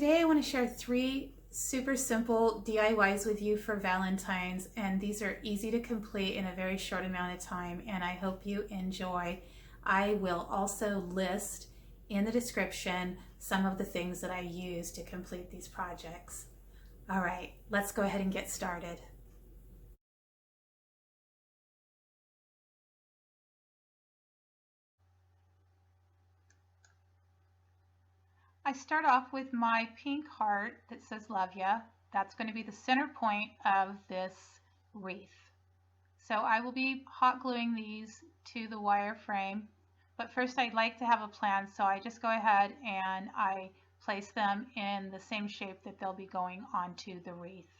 Today I want to share 3 super simple DIYs with you for Valentine's, and these are easy to complete in a very short amount of time, and I hope you enjoy. I will also list in the description some of the things that I use to complete these projects. All right, let's go ahead and get started. I start off with my pink heart that says love ya. That's going to be the center point of this wreath. So I will be hot gluing these to the wire frame, but first I'd like to have a plan, so I just go ahead and I place them in the same shape that they'll be going onto the wreath.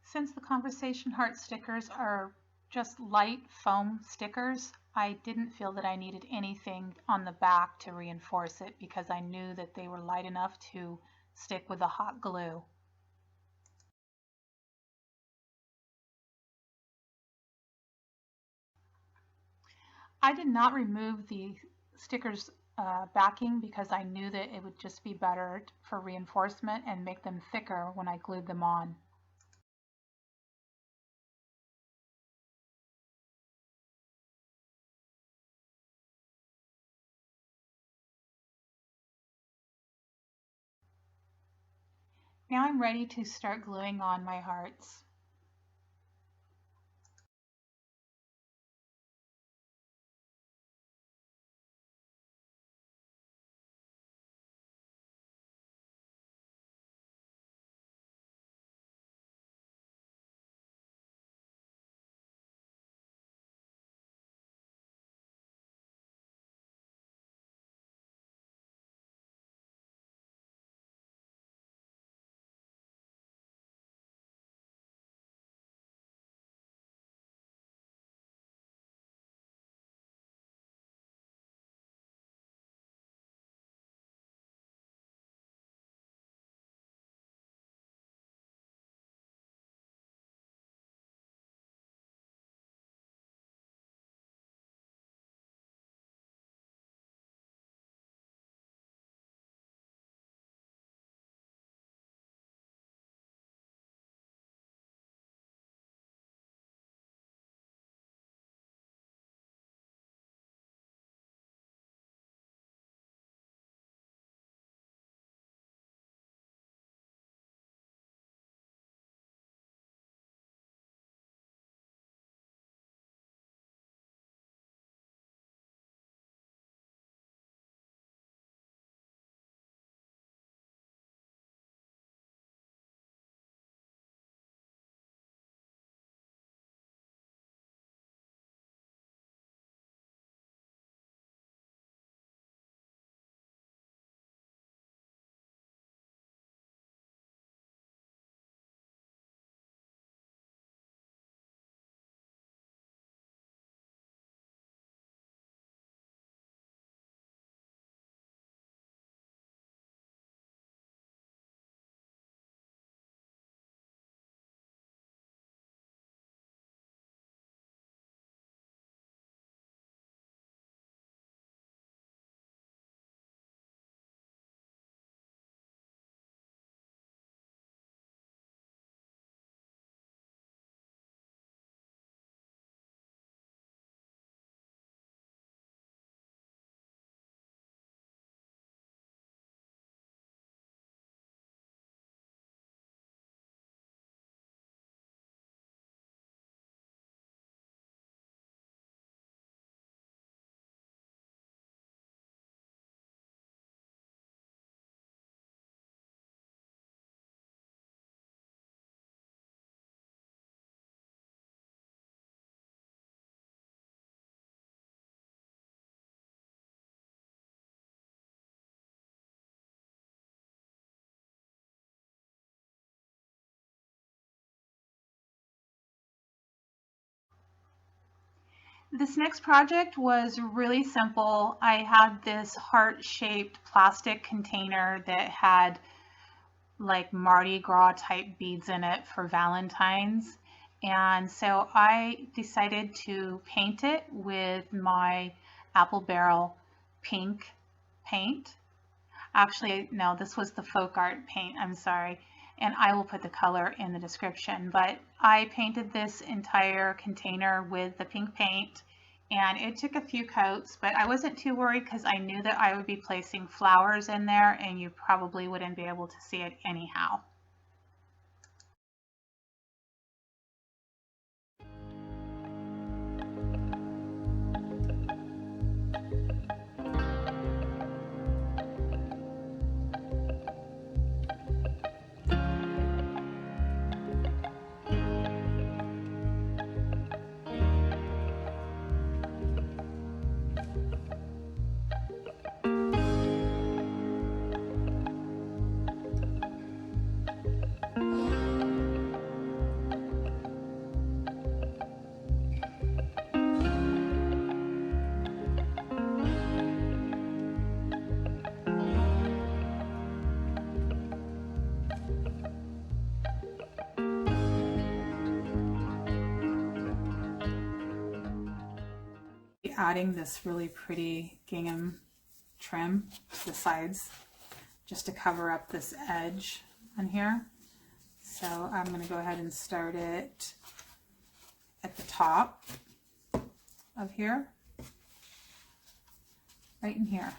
Since the conversation heart stickers are just light foam stickers, I didn't feel that I needed anything on the back to reinforce it because I knew that they were light enough to stick with the hot glue. I did not remove the stickers backing because I knew that it would just be better for reinforcement and make them thicker when I glued them on. Now I'm ready to start gluing on my hearts. This next project was really simple. I had this heart-shaped plastic container that had like Mardi Gras type beads in it for Valentines. And so I decided to paint it with my Apple Barrel pink paint. Actually, no, this was the folk art paint, I'm sorry. And I will put the color in the description. But I painted this entire container with the pink paint, and it took a few coats, but I wasn't too worried because I knew that I would be placing flowers in there and you probably wouldn't be able to see it anyhow. Adding this really pretty gingham trim to the sides just to cover up this edge on here. So I'm going to go ahead and start it at the top of here, right in here.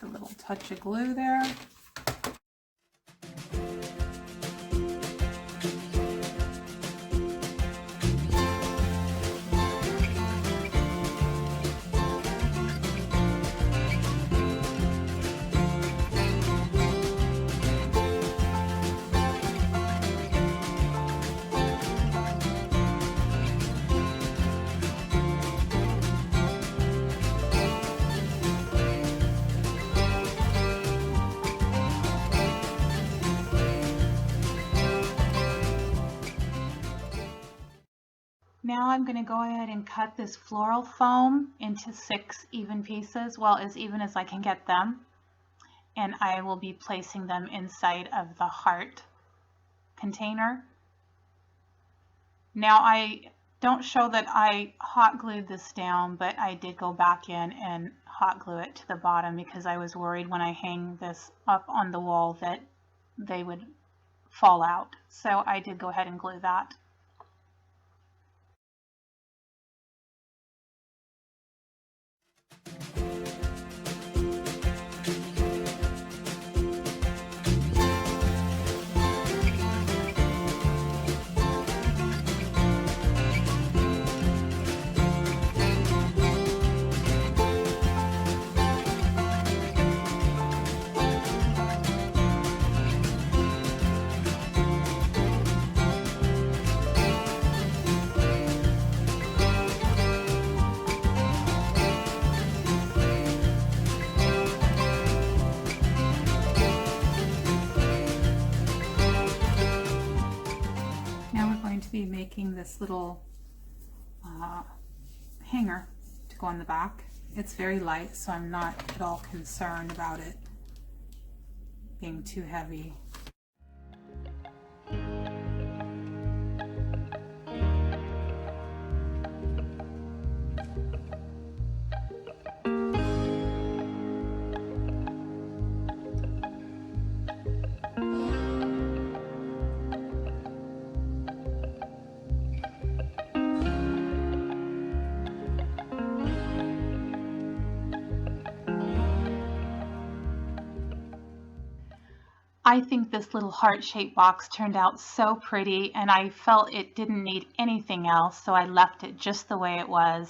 A little touch of glue there. Now I'm going to go ahead and cut this floral foam into 6 even pieces, well, as even as I can get them, and I will be placing them inside of the heart container. Now I don't show that I hot glued this down, but I did go back in and hot glue it to the bottom because I was worried when I hang this up on the wall that they would fall out. So I did go ahead and glue that. Be making this little hanger to go on the back. It's very light, so I'm not at all concerned about it being too heavy. I think this little heart-shaped box turned out so pretty, and I felt it didn't need anything else, so I left it just the way it was.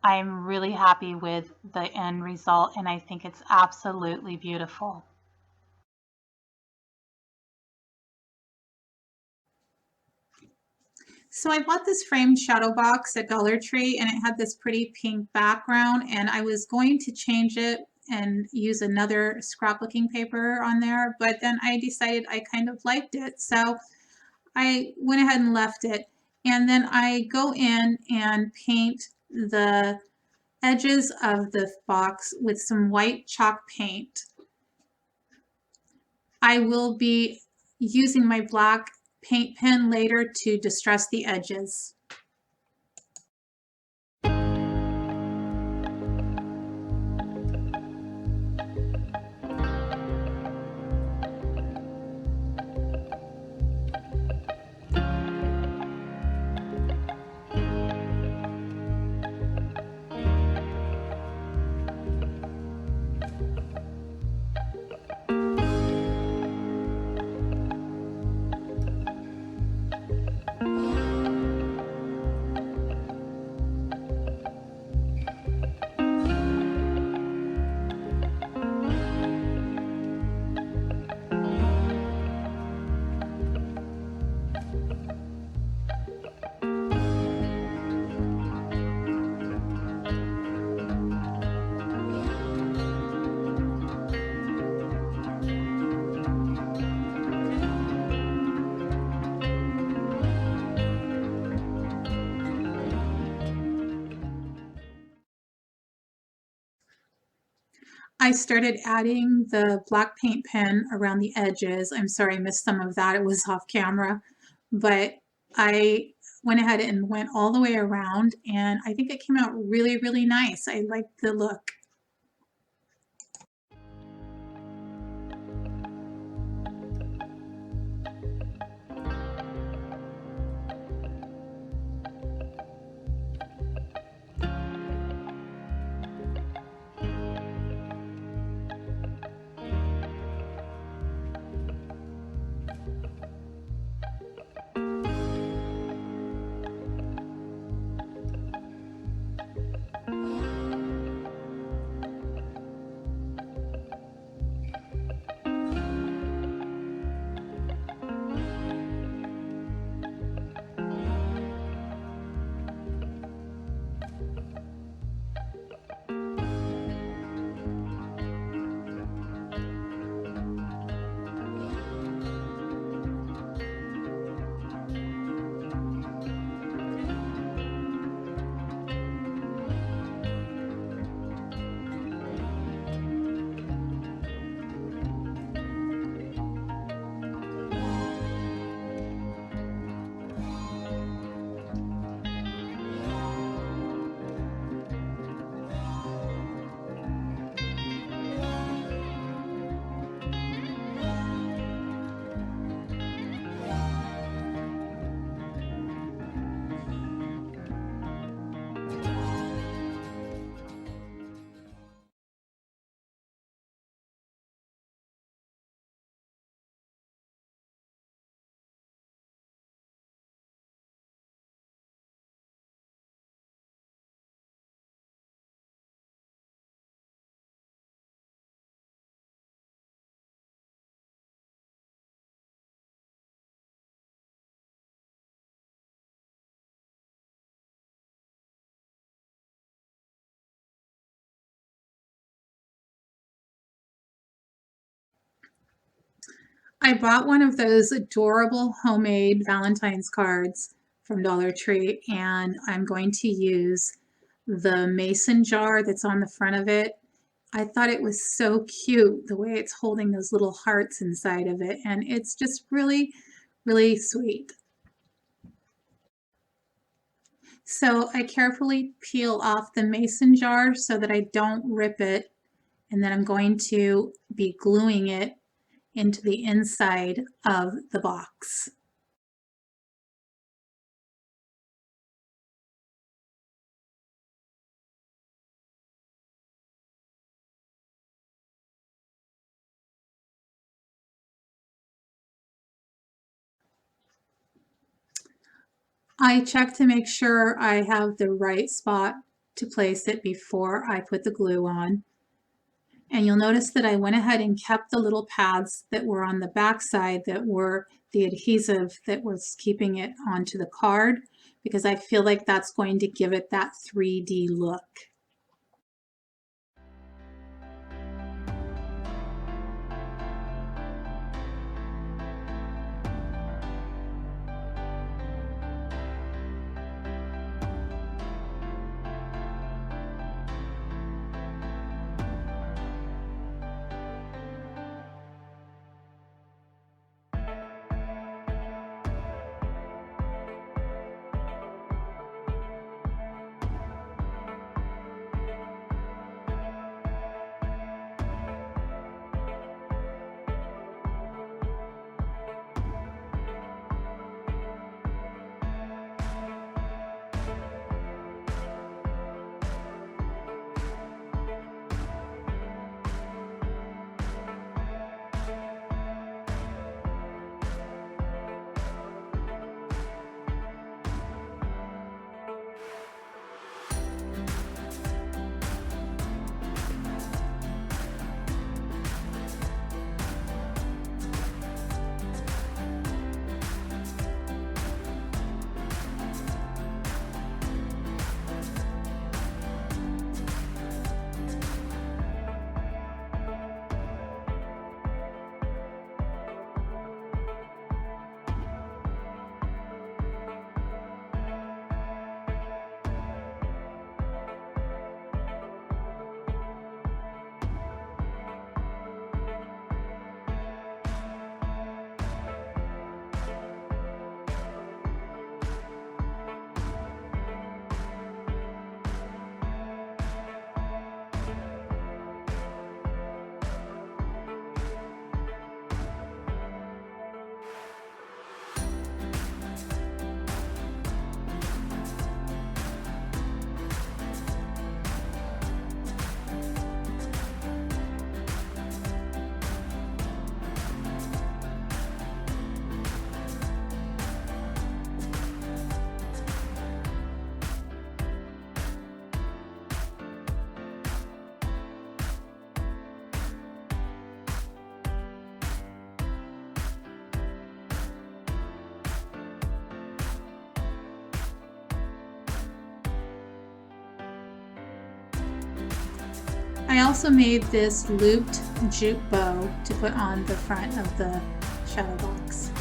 I'm really happy with the end result, and I think it's absolutely beautiful. So I bought this framed shadow box at Dollar Tree, and it had this pretty pink background, and I was going to change it and use another scrapbooking paper on there, but then I decided I kind of liked it, so I went ahead and left it. And then I go in and paint the edges of the box with some white chalk paint. I will be using my black paint pen later to distress the edges. I started adding the black paint pen around the edges. I'm sorry I missed some of that. It was off camera, but I went ahead and went all the way around, and I think it came out really, really nice. I like the look. I bought one of those adorable homemade Valentine's cards from Dollar Tree, and I'm going to use the mason jar that's on the front of it. I thought it was so cute the way it's holding those little hearts inside of it, and it's just really, really sweet. So I carefully peel off the mason jar so that I don't rip it, and then I'm going to be gluing it into the inside of the box. I check to make sure I have the right spot to place it before I put the glue on. And you'll notice that I went ahead and kept the little pads that were on the back side that were the adhesive that was keeping it onto the card, because I feel like that's going to give it that 3D look. I also made this looped jute bow to put on the front of the shadow box.